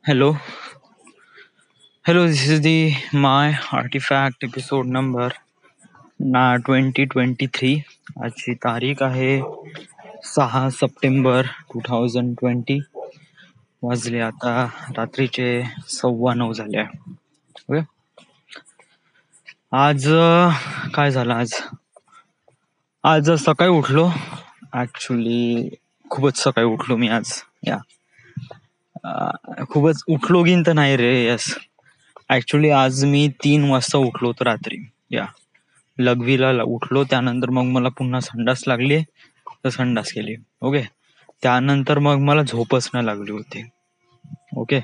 Hello, hello. This is the my artifact episode number 2023. आजची तारीख आहे 6 सप्टेंबर 2020. वाजले आता रात्रीचे 9:15 झाले आहे. ओके. आज काय झालं आज सकाळी उठलो. ऍक्च्युली खूपच सकाळी उठलो मी आज. खूपच उठलो गिन तर नाही रे. यस, ऍक्च्युली आज मी 3 वाजता उठलो होतो रात्री. लघवीला उठलो. त्यानंतर मग मला पुन्हा संडास लागली तर संडास केली. ओके. त्यानंतर मग मला झोपच नाही लागली होती. ओके.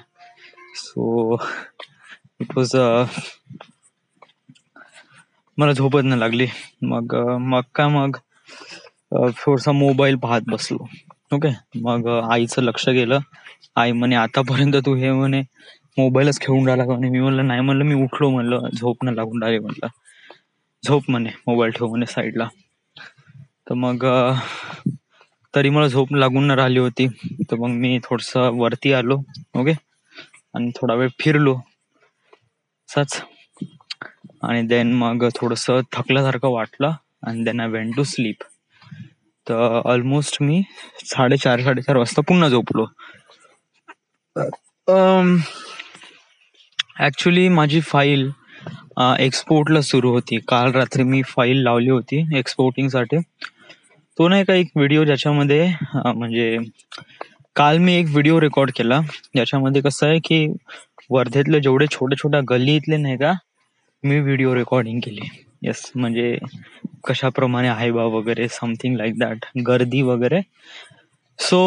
सो इट वॉज मला झोपच नाही लागली. मग थोडासा मोबाईल पाहत बसलो. ओके. मग आईचं लक्ष गेलं. आई म्हणे आतापर्यंत तू हे म्हणे मोबाईलच खेळून राहिला का म्हणे. मी म्हणलं नाही, म्हणलं मी उठलो, म्हणलं झोप न लागून राहिली. म्हणलं झोप म्हणे, मोबाईल ठेव म्हणे साईडला. तर मग तरी मला झोप लागून न राहिली होती. तर मग मी थोडस वरती आलो. ओके. आणि थोडा वेळ फिरलो असंच. आणि देन मग थोडस थकल्यासारखं वाटलं. आणि then I went to sleep. तर ऑलमोस्ट मी 4:30 वाजता पुन्हा झोपलो. ऍक्च्युली माझी फाईल एक्सपोर्टला सुरू होती. काल रात्री मी फाईल लावली होती एक्सपोर्टिंग साठी. तो नाही का एक व्हिडिओ ज्याच्यामध्ये म्हणजे काल मी एक व्हिडिओ रेकॉर्ड केला. ज्याच्यामध्ये कसं आहे की वर्धेतले जेवढे छोट्या गल्लीतले नाही का, मी व्हिडिओ रेकॉर्डिंग केली. येस, म्हणजे कशाप्रमाणे आहे बा वगैरे, समथिंग लाईक दॅट, गर्दी वगैरे. सो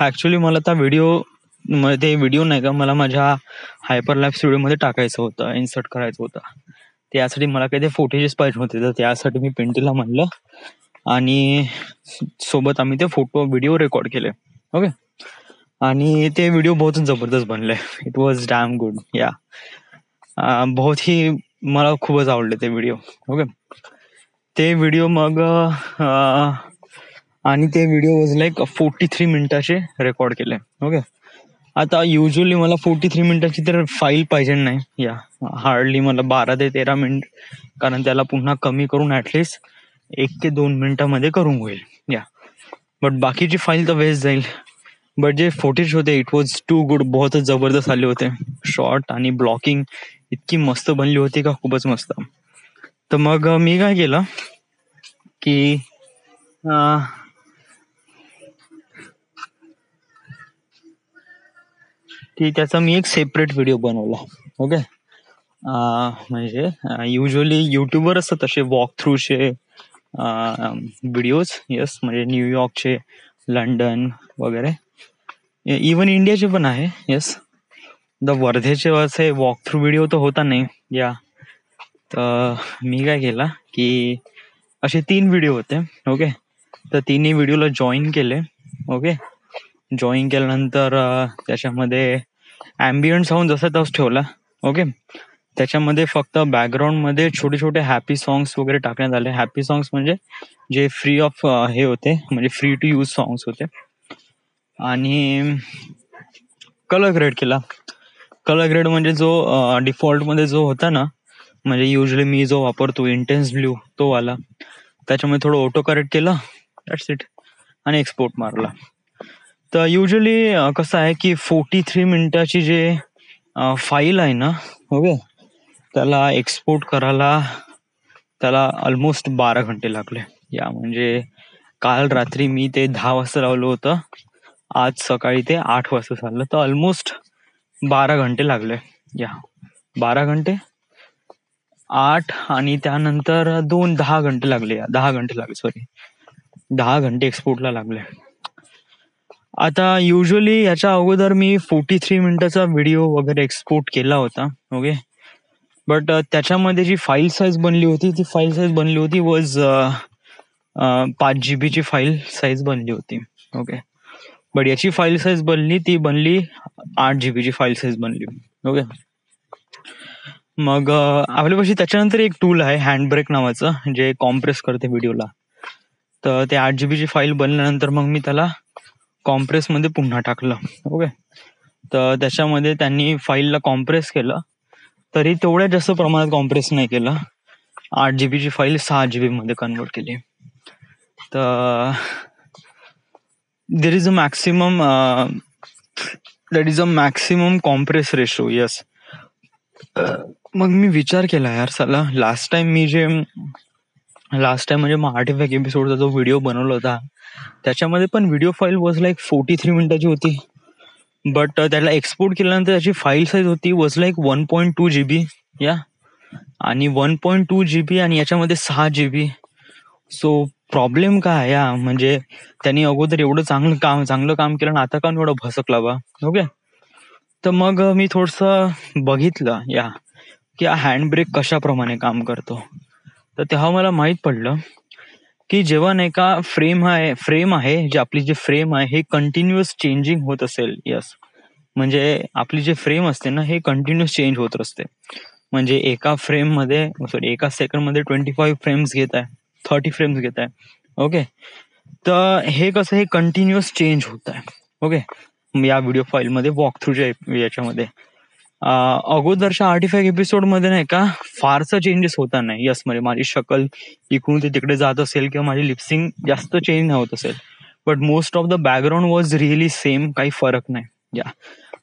ऍक्च्युली मला त्या व्हिडिओ नाही का मला माझ्या हायपर लाईफ स्टुडिओमध्ये टाकायचं होतं, इन्सर्ट करायचं होतं. त्यासाठी मला काही ते फुटेजेस पाहिजे होते. तर त्यासाठी मी पिंटीला म्हणलं आणि सोबत आम्ही ते व्हिडिओ रेकॉर्ड केले. ओके. आणि ते व्हिडिओ बहुत जबरदस्त बनले. It was damn good. बहुत ही मला खूपच आवडले ते व्हिडिओ. ओके. ते व्हिडिओ मग आणि ते व्हिडिओ वॉज लाईक 43 मिनिटाचे रेकॉर्ड केले. ओके. आता युजली मला 43 मिनिटाची तर फाईल पाहिजे नाही. हार्डली मला 12 ते 13 मिनिट, कारण त्याला पुन्हा कमी करून ऍटलिस्ट 1 ते 2 मिनिटामध्ये करून होईल. बट बाकीची फाईल तर वेस्ट जाईल. बट जे फुटेज होते इट वॉज टू गुड. बहुत जबरदस्त आले होते. शॉर्ट आणि ब्लॉकिंग इतकी मस्त बनली होती का, खूपच मस्त. तर मग मी काय केलं की त्याचा मी एक सेपरेट व्हिडिओ बनवला. ओके. म्हणजे युजली युट्यूबवर असतात तसे वॉक थ्रूचे व्हिडिओज. येस, म्हणजे न्यूयॉर्कचे, लंडन वगैरे, इवन इंडियाचे पण आहे. येस. द वर्धेचे असे वॉक थ्रू व्हिडिओ तर होता नाही. तर मी काय केला की असे 3 व्हिडिओ होते. ओके. तर तिन्ही व्हिडिओला जॉईन केले. ओके. जॉईन केल्यानंतर त्याच्यामध्ये ॲम्बियंट साऊंड जसा तोच ठेवला. ओके. त्याच्यामध्ये फक्त बॅकग्राऊंड मध्ये छोटे हॅपी सॉंग्स वगैरे टाकण्यात आले. हॅपी सॉंग्स म्हणजे जे फ्री ऑफ हे होते, म्हणजे फ्री टू यूज सॉंग्स होते. आणि कलर ग्रेड केला. कलर ग्रेड म्हणजे जो डिफॉल्ट मध्ये जो होता ना, म्हणजे युजली मी जो वापरतो इंटेन्स ब्ल्यू तो वाला, त्याच्यामध्ये थोडं ऑटो करेक्ट केलं. That's it. आणि एक्सपोर्ट मारला. तर युजली कसं आहे की 43 मिनिटाची जे फाईल आहे ना, ओके, त्याला एक्सपोर्ट करायला त्याला ऑलमोस्ट 12 घंटे लागले. म्हणजे काल रात्री मी ते 10 वाजता लावलं होतं, आज सकाळी ते 8 वाजता झालं. तर ऑलमोस्ट 12 घंटे लागले. 12 घंटे, 8 आणि त्यानंतर 10 घंटे लागले. 10 घंटे लागले, सॉरी, 10 घंटे एक्सपोर्टला लागले. आता युजली याच्या अगोदर मी 43 मिनिटाचा व्हिडिओ वगैरे एक्सपोर्ट केला होता. ओके. बट त्याच्यामध्ये जी फाईल साईज बनली होती, ती फाईल साईज बनली होती वॉज 5 GB ची फाईल साईज बनली होती. ओके. बट याची फाईल साईज बनली 8 GB ची फाईल साईज बनली. ओके. मग आपल्यापाशी त्याच्यानंतर एक टूल आहे हँड ब्रेक नावाचं, जे कॉम्प्रेस करते व्हिडिओला. तर ते 8 GB ची फाईल बनल्यानंतर मग मी त्याला कॉम्प्रेस मध्ये पुन्हा टाकलं. ओके. तर त्याच्यामध्ये त्यांनी फाईलला कॉम्प्रेस केलं, तरी तेवढ्या जास्त प्रमाणात कॉम्प्रेस नाही केलं. 8 GB ची फाईल 6 GB मध्ये कन्वर्ट केली. तर there is a maximum compress ratio. Yes. मग मी विचार केला यार, साला लास्ट टाइम म्हणजे मग 8 एपिसोडचा जो व्हिडिओ बनवला होता त्याच्यामध्ये पण व्हिडिओ फाईल वॉज लाईक 43 मिनिटाची होती. बट त्याला एक्सपोर्ट केल्यानंतर त्याची फाईल साईज होती वॉज लाईक 1.2 GB. या आणि 1.2 GB आणि याच्यामध्ये 6 GB. सो प्रॉब्लेम काय आहे या, म्हणजे त्यांनी अगोदर एवढं चांगलं काम केलं आणि आता का एवढं भसकला बा. ओके. तर मग मी थोडस बघितलं या की हँड ब्रेक कशाप्रमाणे काम करतो. तर तेव्हा मला माहित पडलं की जेव्हा नाही का फ्रेम आहे जे आपली जे फ्रेम आहे हे कंटिन्युअस चेंजिंग होत असेल. यस. म्हणजे आपली जे फ्रेम असते ना हे कंटिन्युअस चेंज होत असते. म्हणजे एका सेकंड मध्ये 25 फ्रेम्स घेत आहे, 30 फ्रेम्स घेत आहे. ओके. तर हे कसं, हे कंटिन्युअस चेंज होत आहे. ओके. या व्हिडिओ फाईल मध्ये वॉक थ्रूच्या याच्यामध्ये अगोदरच्या 85 एपिसोड मध्ये नाही का फारसं चेंजेस होता नाही. यस. म्हणजे माझी शक्ल इकडून ते तिकडे जात असेल किंवा माझी लिपसिंग जास्त चेंज नाही होत असेल, but most of the background was really same, काही फरक नाही. या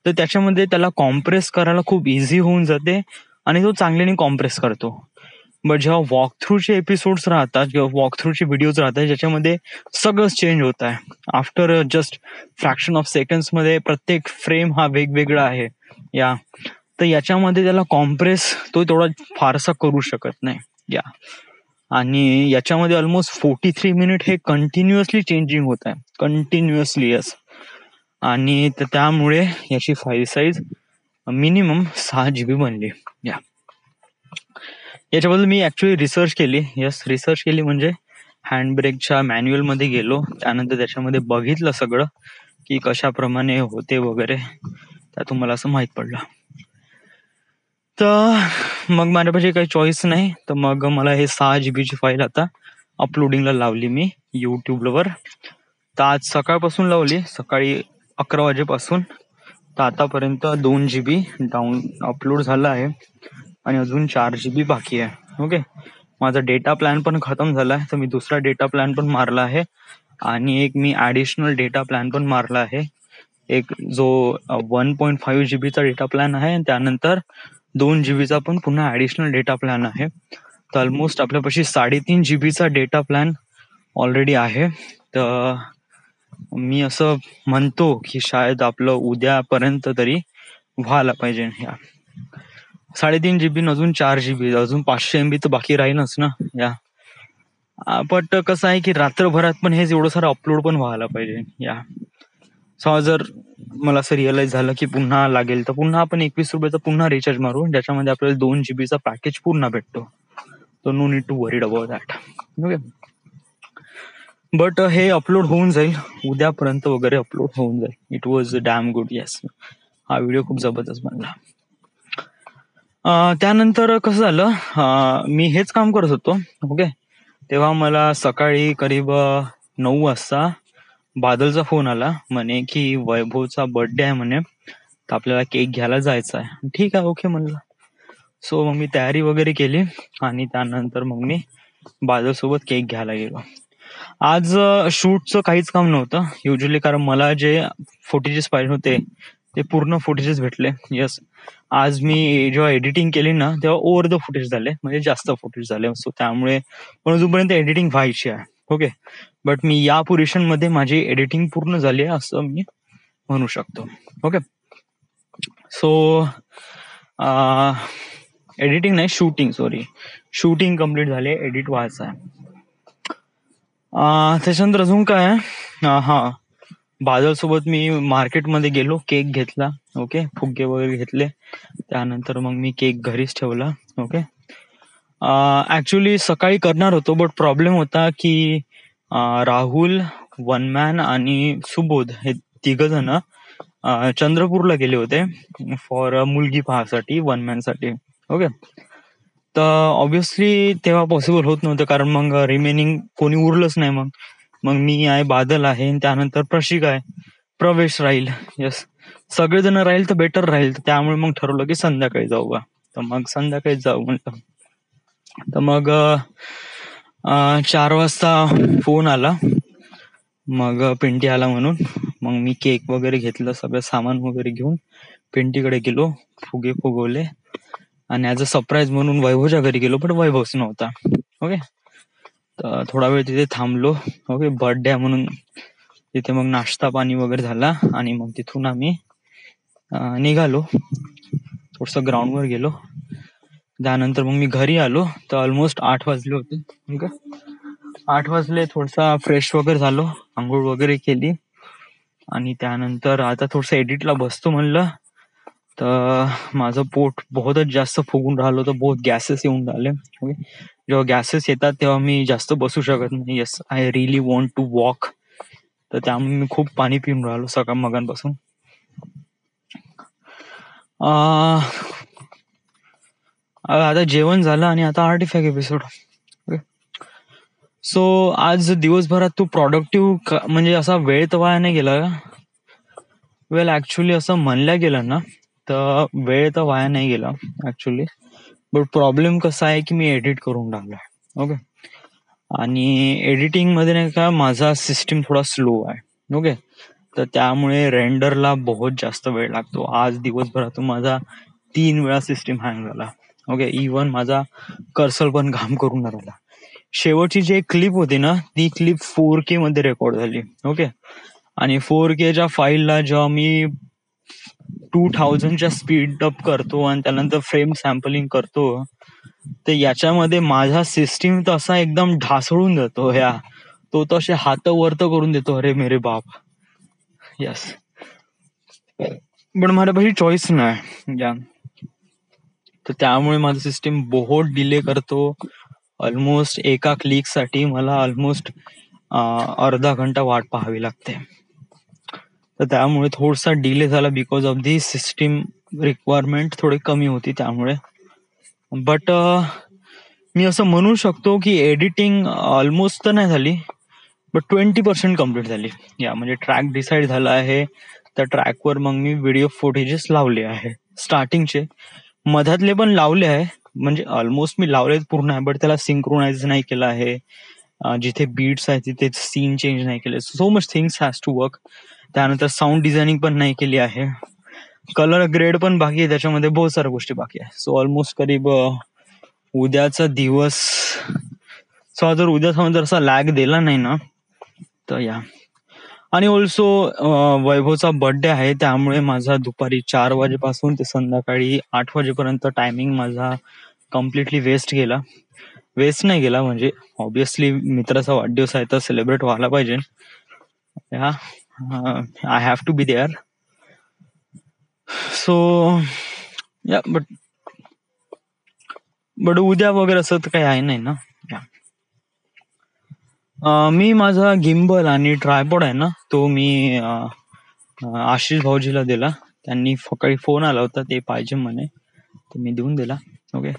तर त्याच्यामध्ये त्याला कॉम्प्रेस करायला खूप इझी होऊन जाते आणि तो चांगल्याने कॉम्प्रेस करतो. बट जेव्हा वॉक थ्रूचे एपिसोड्स राहतात किंवा वॉक थ्रूचे व्हिडिओज राहतात ज्याच्यामध्ये सगळंच चेंज होत आहे after just fraction of seconds मध्ये, प्रत्येक फ्रेम हा वेगवेगळा आहे. या तर याच्यामध्ये त्याला कॉम्प्रेस तो तेवढा फारसा करू शकत नाही. या आणि याच्यामध्ये ऑलमोस्ट 43 मिनिट हे कंटिन्युअसली चेंजिंग होत आहे, कंटिन्युअसली. यस. आणि त्यामुळे याची फाईल साईज मिनिमम 6 GB बनली. या याच्याबद्दल मी ऍक्च्युली रिसर्च केली. यस. रिसर्च केली म्हणजे हँडब्रेकच्या मॅन्युअल मध्ये गेलो, त्यानंतर त्याच्यामध्ये बघितलं सगळं की कशाप्रमाणे होते वगैरे. त्यातून मला असं माहित पडलं. तर मग माझ्यापाशी काही चॉईस नाही, तर मग मला हे 6 GB ची फाईल आता अपलोडिंगला लावली मी युट्यूबवर. तर आज सकाळपासून लावली, सकाळी 11 वाजेपासून. तर आतापर्यंत 2 GB अपलोड झाला आहे आणि अजून 4 GB बाकी आहे. ओके. माझा डेटा प्लॅन पण खतम झाला आहे, तर मी दुसरा डेटा प्लॅन पण मारला आहे आणि एक मी ऍडिशनल डेटा प्लॅन पण मारला आहे. एक जो 1.5 GB चा डेटा प्लॅन आहे आणि त्यानंतर 2 GB चा पण पुन्हा ऍडिशनल डेटा प्लॅन आहे. तर ऑलमोस्ट आपल्यापाशी 3.5 GB चा डेटा प्लॅन ऑलरेडी आहे. तर मी असं म्हणतो की शायद आपलं उद्यापर्यंत तरी व्हायला पाहिजे. 3.5 GB अजून 4 GB अजून 500 MB तर बाकी राहीलच ना. या बट कसं आहे की रात्रभरात पण हेच एवढं सारं अपलोड पण व्हायला पाहिजे. या जर मला असं रिअलाइज झालं की पुन्हा लागेल तर पुन्हा आपण 21 रुपयाचा पुन्हा रिचार्ज मारू, ज्याच्यामध्ये आपल्याला 2 GB चा पॅकेज पूर्ण भेटतो. तो no need to worried about that. Okay. But हे अपलोड होऊन जाईल उद्यापर्यंत वगैरे, अपलोड होऊन जाईल. It was damn good. Yes. हा व्हिडिओ खूप जबरदस्त बनला. त्यानंतर कसं झालं, मी हेच काम करत होतो. ओके. तेव्हा मला सकाळी करीब 9 वाजता बादलचा फोन आला, म्हणे की वैभवचा बर्थडे आहे म्हणे, तर आपल्याला केक घ्यायला जायचं आहे. ठीक आहे, ओके म्हणलं. सो मग मी तयारी वगैरे केली आणि त्यानंतर मग मी बादल सोबत केक घ्यायला गेलो. आज शूटचं काहीच काम नव्हतं युजली, कारण मला जे फुटेजेस पाहिजे होते ते पूर्ण फुटेजेस भेटले. यस. आज मी जेव्हा एडिटिंग केली ना तेव्हा ओव्हर द फुटेज झाले, म्हणजे जास्त फुटेज झाले. सो त्यामुळे पण अजूनपर्यंत एडिटिंग व्हायची आहे. ओके. बट मी या पोझिशन मध्ये माझी एडिटिंग पूर्ण झाली आहे असं मी म्हणू शकतो. ओके. सो एडिटिंग नाही, शूटिंग कम्प्लीट झाले, एडिट व्हायचं आहे. त्याच्यानंतर अजून काय आहे, बादल सोबत मी मार्केटमध्ये गेलो, केक घेतला. ओके. फुगे वगैरे घेतले. त्यानंतर मग मी केक घरीच ठेवला. ओके. ऍक्च्युली सकाळी करणार होतो, बट प्रॉब्लेम होता की राहुल, वनमॅन आणि सुबोध हे 3 जण चंद्रपूरला गेले होते फॉर मुलगी पाहासाठी, वनमॅन साठी. ओके. तर ऑब्विसली तेव्हा पॉसिबल होत नव्हतं, कारण मग रिमेनिंग कोणी उरलंच नाही. मग मी आहे, बादल आहे, त्यानंतर प्रशिक आहे. प्रवेश राहील. येस, सगळेजण राहील तर बेटर राहील. त्यामुळे मग ठरवलं की संध्याकाळी जाऊ बा. तर मग संध्याकाळी जाऊ म्हटलं. तर मग 4 वाजता फोन आला. मग पिंटी आला म्हणून मग मी केक वगैरे घेतलं, सगळं सामान वगैरे घेऊन पिंटीकडे गेलो. फुगे फुगवले आणि ऍज अ सरप्राईज म्हणून वैभवच्या घरी गेलो, पण वैभवच नव्हता. ओके, तर थोडा वेळ तिथे थांबलो. ओके, बर्थडे म्हणून तिथे मग नाश्ता पाणी वगैरे झाला आणि मग तिथून आम्ही निघालो. थोडस ग्राउंडवर गेलो. त्यानंतर मग मी घरी आलो तर ऑलमोस्ट 8 वाजले होते. ठीक आहे, 8 वाजले. थोडसा फ्रेश वगैरे झालो, आंघोळ वगैरे केली आणि त्यानंतर आता थोडस एडिटला बसतो म्हणलं. तर माझं पोट बहुतच जास्त फुगून राहिलं होतं, बहुत गॅसेस येऊन राहिले. ओके, जेव्हा गॅसेस येतात तेव्हा मी जास्त बसू शकत नाही. Yes, I really want to walk. तर त्यामुळे मी खूप पाणी पिऊन राहिलो सकाळ मगांपासून. आता जेवण झालं आणि आता आर्टिफॅक्ट एपिसोड. सो आज दिवसभरात तू प्रोडक्टिव्ह म्हणजे असा वेळ तर वाया नाही गेला का? वेल ऍक्च्युली असं म्हणल्या गेलं ना तर वेळ तर वाया नाही गेला ऍक्च्युली. बट प्रॉब्लेम कसा आहे की मी एडिट करून टाकलाय. ओके, आणि एडिटिंग मध्ये नाही का माझा सिस्टीम थोडा स्लो आहे. ओके, तर त्यामुळे रेंडरला बहुत जास्त वेळ लागतो. आज दिवसभरातून माझा 3 वेळा सिस्टीम हँग झाला. ओके, इव्हन माझा कर्सर पण काम करून राहिला. शेवटची जी क्लिप होती ना ती क्लिप 4K मध्ये रेकॉर्ड झाली. ओके, आणि 4Kच्या फाईलला जेव्हा मी 2000च्या स्पीड अप करतो आणि त्यानंतर फ्रेम सॅम्पलिंग करतो तर याच्यामध्ये माझा सिस्टीम तसा एकदम ढासळून जातो. तो तसे हात वरत करून देतो, अरे मेरे बाप. यस, पण माझ्यापाशी चॉईस नाही या. तर त्यामुळे माझं सिस्टीम बहुत डिले करतो. ऑलमोस्ट एका क्लिक साठी मला ऑलमोस्ट अर्धा घंटा वाट पाहावी लागते. तर त्यामुळे थोडासा डिले झाला because of the system requirement थोडी कमी होती त्यामुळे. बट मी असं म्हणू शकतो की एडिटिंग ऑलमोस्ट तर नाही झाली, बट 20% कम्प्लीट झाली. या म्हणजे ट्रॅक डिसाईड झाला आहे. त्या ट्रॅकवर मग मी व्हिडिओ फुटेजेस लावले आहे, स्टार्टिंगचे, मधातले पण लावले आहे. म्हणजे ऑलमोस्ट मी लावले पूर्ण आहे, बट त्याला सिंक्रोनाइज नाही केलं आहे. जिथे बीट्स आहे तिथे सीन चेंज नाही केले. So much things has to work. त्यानंतर साऊंड डिझायनिंग पण नाही केली आहे. कलर ग्रेड पण बाकी आहे, त्याच्यामध्ये बहुत साऱ्या गोष्टी बाकी आहे. सो ऑलमोस्ट करीब उद्याचा दिवस, सो जर उद्या समजा जर असा लॅग दिला नाही ना तर या. आणि ऑल्सो वैभवचा बर्थडे आहे, त्यामुळे माझा दुपारी 4 वाजेपासून ते संध्याकाळी 8 वाजेपर्यंत टायमिंग माझा कम्प्लिटली वेस्ट गेला. वेस्ट नाही गेला म्हणजे ऑब्विसली मित्राचा वाढदिवस आहे तर सेलिब्रेट व्हायला पाहिजे. I have to be there. So yeah, but उद्या वगैरे असं तर काही आहे नाही ना. मी माझा गिम्बल आणि ट्रायपॉड आहे ना तो मी आशिष भाऊजीला दिला. त्यांनी सकाळी फोन आला होता ते पाहिजे म्हणे, तर मी देऊन दिला. ओके,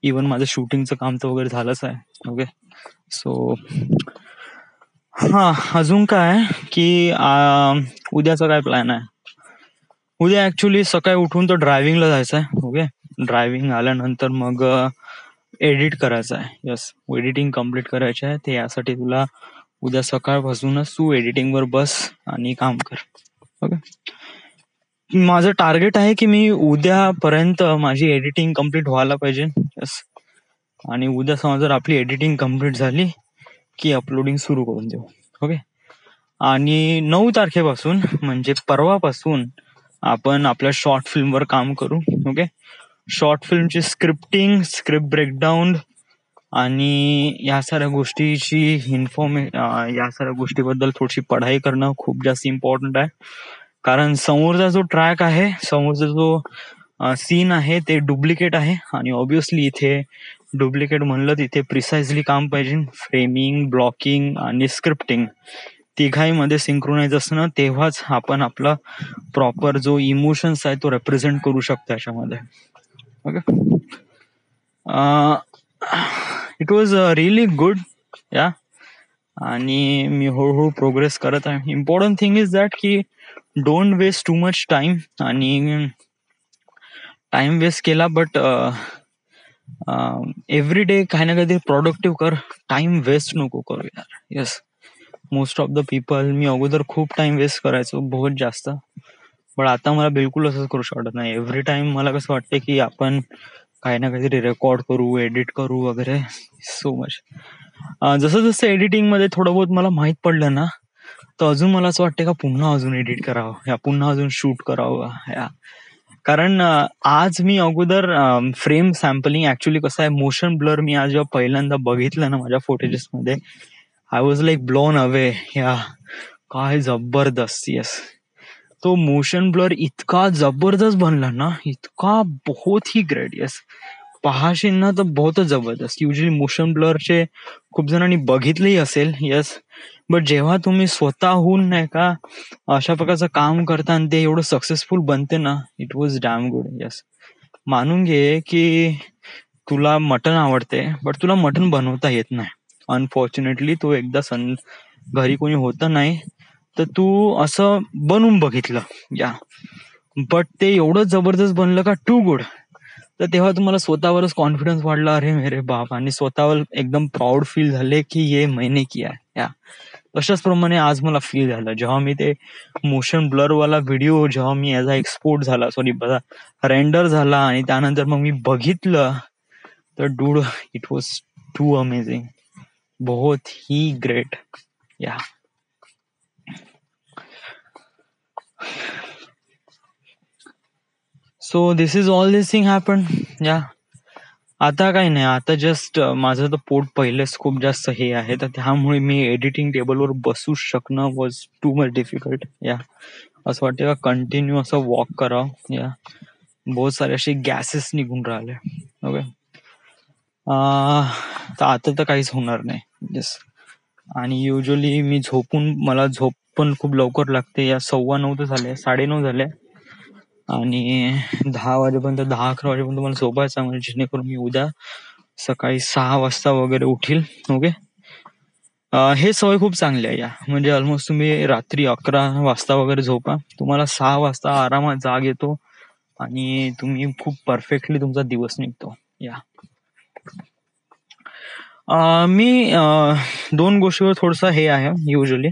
इवन माझं शूटिंगचं काम तर वगैरे झालंच आहे. ओके, सो अजून काय की उद्याचा काय प्लॅन आहे. उद्या ऍक्च्युली सकाळी उठून तर ड्रायव्हिंगला जायचं आहे. ओके, ड्रायव्हिंग आल्यानंतर मग एडिट करायचं आहे. यस, एडिटिंग कम्प्लीट करायची आहे. ते यासाठी तुला उद्या सकाळपासूनच तू एडिटिंग वर बस आणि काम कर. ओके, माझं टार्गेट आहे की मी उद्यापर्यंत माझी एडिटिंग कम्प्लीट व्हायला पाहिजे. यस, आणि उद्या समजा जर आपली एडिटिंग कम्प्लीट झाली की अपलोडिंग सुरू करून देऊ. ओके, आणि 9 तारखेपासून म्हणजे परवापासून आपण आपल्या शॉर्ट फिल्मवर काम करू. ओके, शॉर्ट फिल्मची स्क्रिप्टिंग, स्क्रिप्ट ब्रेकडाऊन आणि या साऱ्या गोष्टीची या साऱ्या गोष्टीबद्दल थोडीशी पढाई करणं खूप जास्त इम्पॉर्टंट आहे. कारण समोरचा जो ट्रॅक आहे, समोरचा जो सीन आहे ते डुप्लिकेट आहे आणि ऑब्विसली इथे डुप्लिकेट म्हणलं तिथे प्रिसाइजली काम पाहिजे. फ्रेमिंग, ब्लॉकिंग आणि स्क्रिप्टिंग तिघाईमध्ये सिंक्रोनाइज असणं, तेव्हाच आपण आपला प्रॉपर जो इमोशन्स आहे तो रिप्रेझेंट करू शकतो याच्यामध्ये. Okay, it was really good या. आणि मी हळूहळू प्रोग्रेस करत आहे. इम्पॉर्टंट थिंग इज दॅट की don't waste too much time. आणि टाइम वेस्ट केला बट एव्हरी डे काही ना काहीतरी प्रोडक्टिव्ह कर. टाइम वेस्ट नको करू यार. Yes, most of the people, मी अगोदर खूप टाइम वेस्ट करायचो, बहुत जास्त. पण आता मला बिलकुल असंच करू वाटत नाही. एव्हरी टाइम मला कसं वाटतं की आपण काही ना काहीतरी रेकॉर्ड करू, एडिट करू वगैरे. So much. जसं जसं एडिटिंग मध्ये थोडं बहुत मला माहित पडलं ना, तर अजून मला असं वाटतं का पुन्हा अजून एडिट करावं, या पुन्हा अजून शूट करावं या. कारण आज मी अगोदर फ्रेम सॅम्पलिंग, ऍक्च्युली कसं आहे, मोशन ब्लर मी आज जेव्हा पहिल्यांदा बघितलं ना माझ्या फोटेजेस मध्ये, I was like blown away. या काय जबरदस्त. येस, तो मोशन ब्लर इतका जबरदस्त बनला ना, इतका बहुत ही ग्रेट. येस, पाहाशील ना तर बहुतच जबरदस्त. युजली मोशन ब्लरचे खूप जणांनी बघितलेही असेल. येस, बट जेव्हा तुम्ही स्वतःहून नाही का अशा प्रकारचं काम करता आणि ते एवढं सक्सेसफुल बनते ना, it was damn good. Yes, मानून घे की तुला मटण आवडते बट तुला मटण बनवता येत नाही. अनफॉर्च्युनेटली तो एकदा घरी कोणी होतं नाही तर तू असं बनवून बघितलं या, बट ते एवढं जबरदस्त बनलं का, टू गुड. तर तेव्हा तुम्हाला स्वतःवरच कॉन्फिडन्स वाढला, अरे मेरे बाप, आणि स्वतःवर एकदम प्राऊड फील झाले की ये मैंने किया या. तशाच प्रमाणे आज मला फील झालं जेव्हा मी ते मोशन ब्लर वाला व्हिडिओ जेव्हा मी याचा एक्सपोर्ट झाला, सॉरी रेंडर झाला, आणि त्यानंतर मग मी बघितलं, तर dude, it was too amazing, बहुत ही ग्रेट या. So this is all this thing happen या. आता काही नाही, आता जस्ट माझं तर पोट पहिलेच खूप जास्त हे आहे, तर त्यामुळे मी एडिटिंग टेबलवर बसू शकणं वॉज टू मच डिफिकल्ट या. असं वाटतं का कंटिन्यू असं वॉक करावं या. बहुत सारे असे गॅसेस निघून राहिले. ओके, तर आता तर काहीच होणार नाही. येस, आणि युजली मी मला झोप पण खूप लवकर लागते. या 9:15 तर झाले, 9:30 झाले, आणि 10 वाजेपर्यंत, 10-11 वाजेपर्यंत मला झोपायचं, म्हणजे जेणेकरून मी उद्या सकाळी 6 वाजता वगैरे उठील. ओके, हे सवय खूप चांगली आहे या. म्हणजे ऑलमोस्ट तुम्ही रात्री 11 वाजता वगैरे झोपा, तुम्हाला 6 वाजता आरामात जाग येतो आणि तुम्ही खूप परफेक्टली तुमचा दिवस निघतो या. मी 2 गोष्टीवर थोडस हे आहे युजली.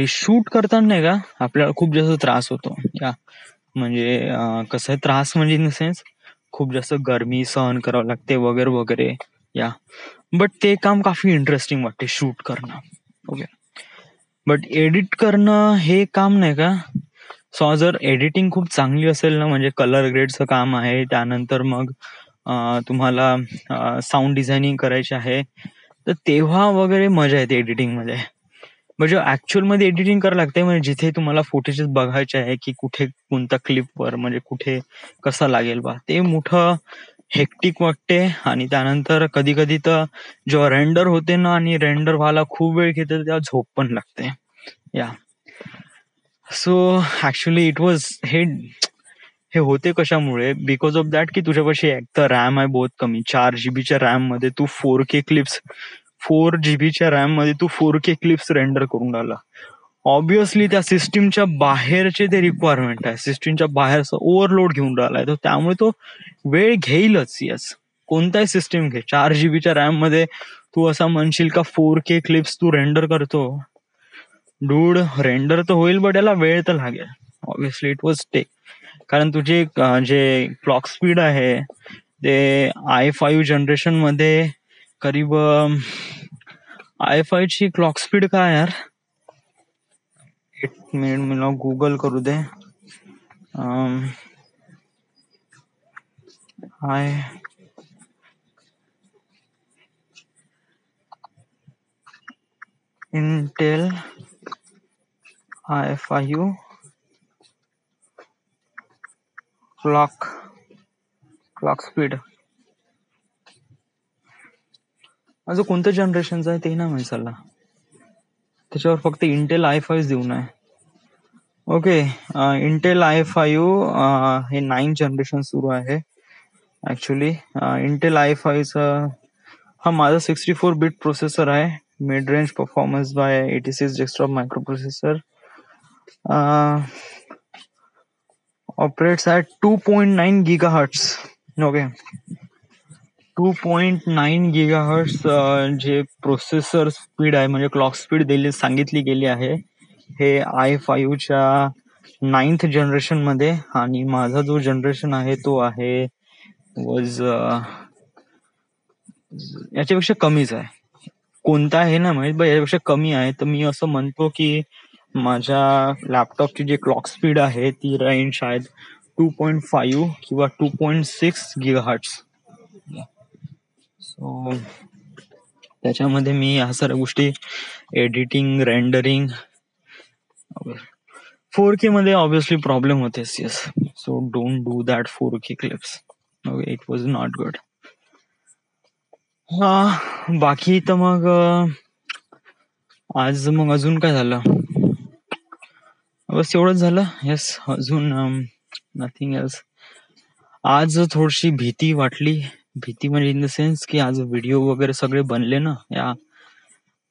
शूट करताना नाही का आपल्याला खूप जास्त त्रास होतो या. म्हणजे कसं आहे, त्रास म्हणजे इन द सेन्स खूप जास्त गरमी सहन करावं लागते वगैरे वगैरे या. बट ते काम काफी इंटरेस्टिंग वाटते, शूट करणं. ओके, बट एडिट करणं हे काम नाही का, जर एडिटिंग खूप चांगली असेल ना, म्हणजे कलर ग्रेडचं काम आहे, त्यानंतर मग तुम्हाला साऊंड डिझायनिंग करायची आहे, तर तेव्हा वगैरे मजा येते एडिटिंग मध्ये. म्हणजे ऍक्च्युअल मध्ये एडिटिंग करायला लागते, म्हणजे जिथे तुम्हाला फुटेजेस बघायचे आहे की कुठे कोणत्या क्लिपवर, म्हणजे कुठे कसा लागेल बा, ते मोठं हेक्टिक वाटते. आणि त्यानंतर कधी कधी तर जेव्हा रेंडर होते ना, आणि रेंडर व्हायला खूप वेळ घेते, तेव्हा झोप पण लागते या. सो ऍक्च्युली इट वॉज हे होते कशामुळे, बिकॉज ऑफ दॅट की तुझ्यापाशी एक तर रॅम आहे बहुत कमी. 4 जीबीच्या रॅम मध्ये तू 4K क्लिप्स, 4 जीबीच्या रॅम मध्ये तू 4K क्लिप्स रेंडर करून राहिला. ऑब्विसली त्या सिस्टीमच्या बाहेरचे ते रिक्वायरमेंट आहे, सिस्टीमच्या बाहेरचा ओव्हरलोड घेऊन राहिलाय तो, त्यामुळे तो वेळ घेईलच. येस, कोणताही सिस्टीम घे, 4 जीबीच्या रॅम मध्ये तू असा म्हणशील का 4K क्लिप्स तू रेंडर करतो, डूड, रेंडर तर होईल बट याला वेळ तर लागेल. ऑब्विसली इट वॉज टेक, कारण तुझे जे क्लॉक स्पीड आहे ते i5 जनरेशन मध्ये करीब i5 ची क्लॉक स्पीड काय यार, 1 मिनिट मला गुगल करू दे. इंटेल i5 क्लॉक स्पीड माझं कोणतं जनरेशनचं आहे ते ना माहिती चालला, त्याच्यावर फक्त इंटेल i5 देऊन आहे. ओके, इंटेल i5 हे 9 जनरेशन सुरू आहे ऍक्च्युली. इंटेल i5 चा हा माझा 64 बिट प्रोसेसर आहे, mid-range performance by 86 desktop microprocessor. Operates at 2.9 gigahertz. Okay. 2.9 gigahertz जे प्रोसेसर स्पीड आहे म्हणजे क्लॉक स्पीड सांगितली गेली आहे हे i5च्या 9th जनरेशन मध्ये, आणि माझा जो जनरेशन आहे तो आहे वॉज याच्यापेक्षा कमीच आहे. कोणता आहे ना माहित बा, याच्यापेक्षा कमी आहे. तर मी असं म्हणतो की माझ्या लॅपटॉपची जी क्लॉक स्पीड आहे ती राहील शायद 2.5 किंवा 2.6 गिगाहर्ट्स. सो त्याच्यामध्ये मी ह्या सर्व गोष्टी एडिटिंग, रेंडरिंग, 4K मध्ये ऑब्विसली प्रॉब्लेम होतेच. Yes, so don't do that 4K clips. Okay, it was not good. बाकी तर मग आज मग अजून काय झालं, बस एवढंच झालं. येस, अजून नथिंग एल्स. आज थोडीशी भीती वाटली. भीती म्हणजे इन द सेन्स की आज व्हिडिओ वगैरे सगळे बनले ना या,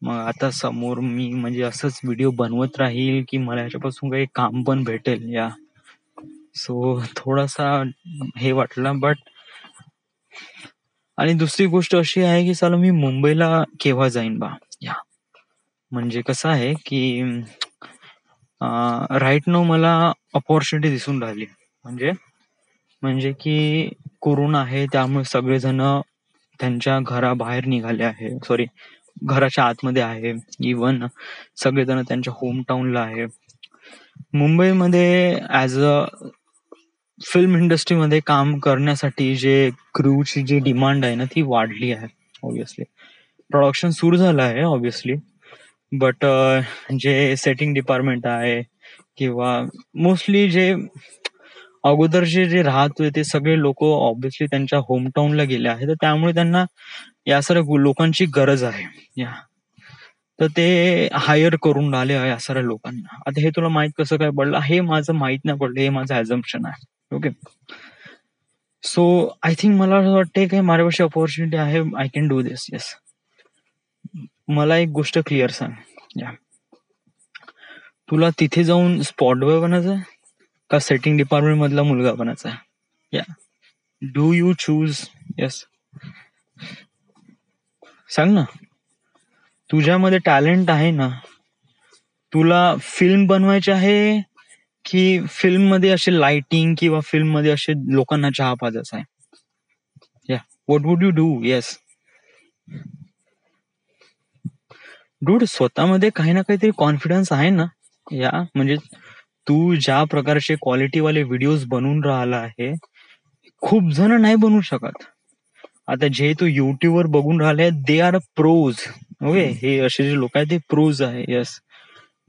मग आता समोर मी म्हणजे असंच व्हिडिओ बनवत राहील की मला याच्यापासून काही काम पण भेटेल या. सो थोडासा हे वाटलं. बट आणि दुसरी गोष्ट अशी आहे की चला मी मुंबईला केव्हा जाईन बा या. म्हणजे कसं आहे की राईट नो मला अपॉर्च्युनिटी दिसून राहिली. म्हणजे की कोरोना आहे त्यामुळे सगळेजण त्यांच्या घराबाहेर निघाले आहे, सॉरी घराच्या आतमध्ये आहे. इवन सगळेजण त्यांच्या होम टाउनला आहे. मुंबईमध्ये ऍज अ फिल्म इंडस्ट्रीमध्ये काम करण्यासाठी जे क्रूची जी डिमांड आहे ना ती वाढली आहे. ऑब्विसली प्रोडक्शन सुरू झालं आहे ऑब्विसली, बट जे सेटिंग डिपार्टमेंट आहे किंवा मोस्टली जे अगोदरचे जे राहत होते ते सगळे लोक ऑब्विसली त्यांच्या होमटाऊनला गेले आहेत. तर त्यामुळे त्यांना या सर्व लोकांची गरज आहे या. तर ते हायर करून राहिले या सर्व लोकांना. आता हे तुला माहित कसं काय पडलं हे माझं माहित नाही पडलं, हे माझं ऍझम्पशन आहे. ओके, सो आय थिंक मला असं वाटतंय की माझ्यापाशी अपॉर्च्युनिटी आहे, I can do this. Yes, मला एक गोष्ट क्लिअर सांग या, तुला तिथे जाऊन स्पॉट बॉय बनायचं का सेटिंग डिपार्टमेंट मधला मुलगा बनायचा या? Do you choose? येस, सांग ना. तुझ्यामध्ये टॅलेंट आहे ना, तुला फिल्म बनवायची आहे की फिल्म मध्ये असे लाइटिंग किंवा फिल्म मध्ये असे लोकांना चहा पाजायचं आहे या? What would you do? Yes dude, स्वतःमध्ये काही ना काहीतरी कॉन्फिडन्स आहे ना या. म्हणजे तू ज्या प्रकारचे क्वालिटीवाले व्हिडिओज बनवून राहिला आहे खूप जण नाही बनवू शकत. आता जे तू युट्यूब वर बघून राहिले दे आर प्रोज. ओके, हे असे जे लोक आहेत ते प्रोज आहे. Yes,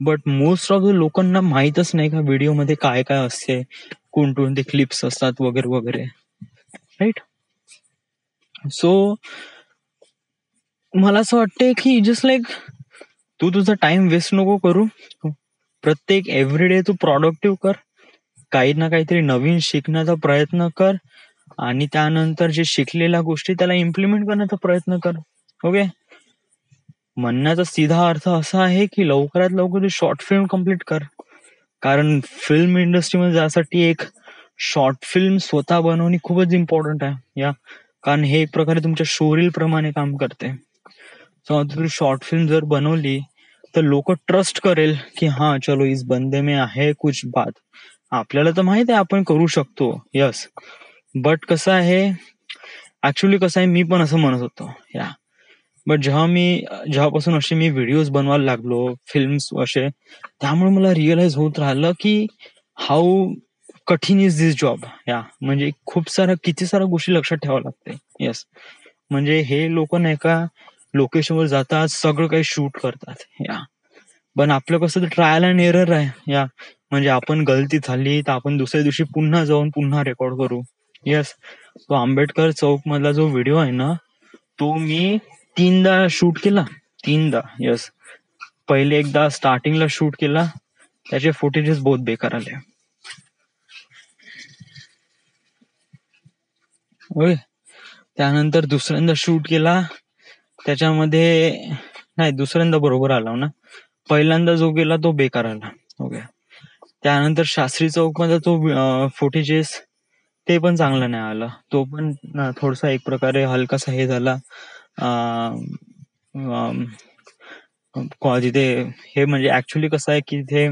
but most of the लोकांना माहीतच नाही का व्हिडिओ मध्ये काय काय असते, कोणकोणते क्लिप्स असतात वगैरे वगैरे, राईट? सो मला असं वाटतंय की जस्ट लाईक तू तुझा टाइम वेस्ट नको करू. प्रत्येक एव्हरीडे तू प्रोडक्टिव्ह कर, काही ना काहीतरी नवीन शिकण्याचा प्रयत्न कर, आणि त्यानंतर जे शिकलेल्या गोष्टी त्याला इम्प्लिमेंट करण्याचा प्रयत्न कर. ओके, म्हणण्याचा सीधा अर्थ असा आहे की लवकरात लवकर तू शॉर्ट फिल्म कम्प्लीट कर. कारण फिल्म इंडस्ट्रीमध्ये जाण्यासाठी एक शॉर्ट फिल्म स्वतः बनवणे खूपच इम्पॉर्टंट आहे या. कारण हे एक प्रकारे तुमच्या शोरील प्रमाणे काम करते. सो तुम्ही शॉर्ट फिल्म जर बनवली तर लोक ट्रस्ट करेल की हा चलो इस बंदे में आहे कुछ बात. आपल्याला तर माहित आहे आपण करू शकतो. यस, बट कसं आहे ऍक्च्युली कसं आहे, मी पण असं म्हणत होतो या. बट जेव्हापासून असे मी व्हिडिओज बनवायला लागलो फिल्म्स असे, त्यामुळे मला रिअलाइज होत राहिलं की हाऊ कठीण इज दिस जॉब या. म्हणजे किती साऱ्या गोष्टी लक्षात ठेवावं लागते. येस, म्हणजे हे लोक नाही का लोकेशनवर जातात, सगळं काही शूट करतात या. पण आपलं कसं ट्रायल अँड एरर आहे या. म्हणजे आपण गलती झाली तर आपण दुसऱ्या दिवशी पुन्हा जाऊन पुन्हा रेकॉर्ड करू. येस, तो आंबेडकर चौक मधला जो व्हिडिओ आहे ना तो मी 3दा शूट केला. 3दा. येस, पहिले एकदा स्टार्टिंगला शूट केला, त्याचे फुटेजेस बहुत बेकार आले. त्यानंतर दुसऱ्यांदा शूट केला, त्याच्यामध्ये नाही, दुसऱ्यांदा बरोबर आला ना. पहिल्यांदा जो गेला तो बेकार आला. ओके. त्यानंतर शास्त्री चौक मध्ये तो फुटेजेस ते पण चांगलं नाही आलं. तो पण थोडासा एक प्रकारे हलकासा हे झाला. तिथे हे म्हणजे ऍक्च्युली कसं आहे की तिथे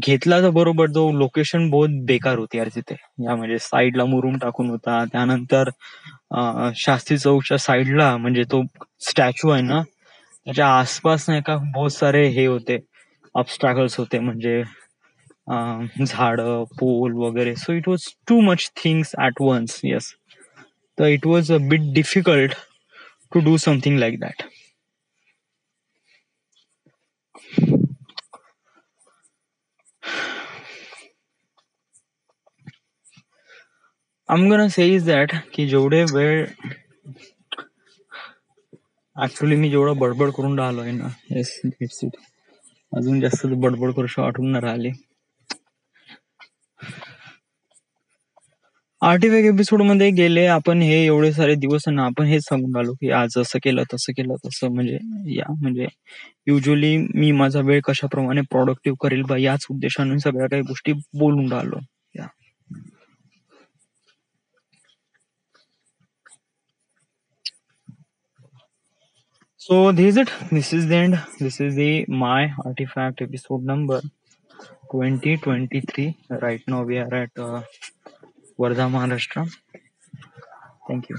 घेतला तर बरोबर, तो लोकेशन बहुत बेकार होती यार तिथे. या म्हणजे साईडला मुरुम टाकून होता. त्यानंतर शास्त्री चौकच्या साईडला म्हणजे तो स्टॅच्यू आहे ना, त्याच्या आसपास नाही का बहुत सारे हे होते, ऑब्स्टॅकल्स होते, म्हणजे झाड, पोल वगैरे. So it was too much things at once. Yes. तर it was a bit difficult to do something like that. I'm gonna say is that की जेवढे वेळ ऍक्च्युली मी जेवढं बडबड करून राहिलोय ना, येस इट्स इट, अजून जास्त बडबड करूशी वाटून न राहिले. आर्टिफॅक्ट एपिसोड मध्ये गेले आपण, हे एवढे सारे दिवस ना आपण हेच सांगून राहिलो की आज असं केलं तसं केलं तसं, म्हणजे या म्हणजे युजली मी माझा वेळ कशाप्रमाणे प्रोडक्टिव्ह करेल बा, याच उद्देशाने सगळ्या काही गोष्टी बोलून राहिलो. या So this is it. This is the end. This is the my artifact episode number 2023. Right now we are at Wardha, Maharashtra. Thank you.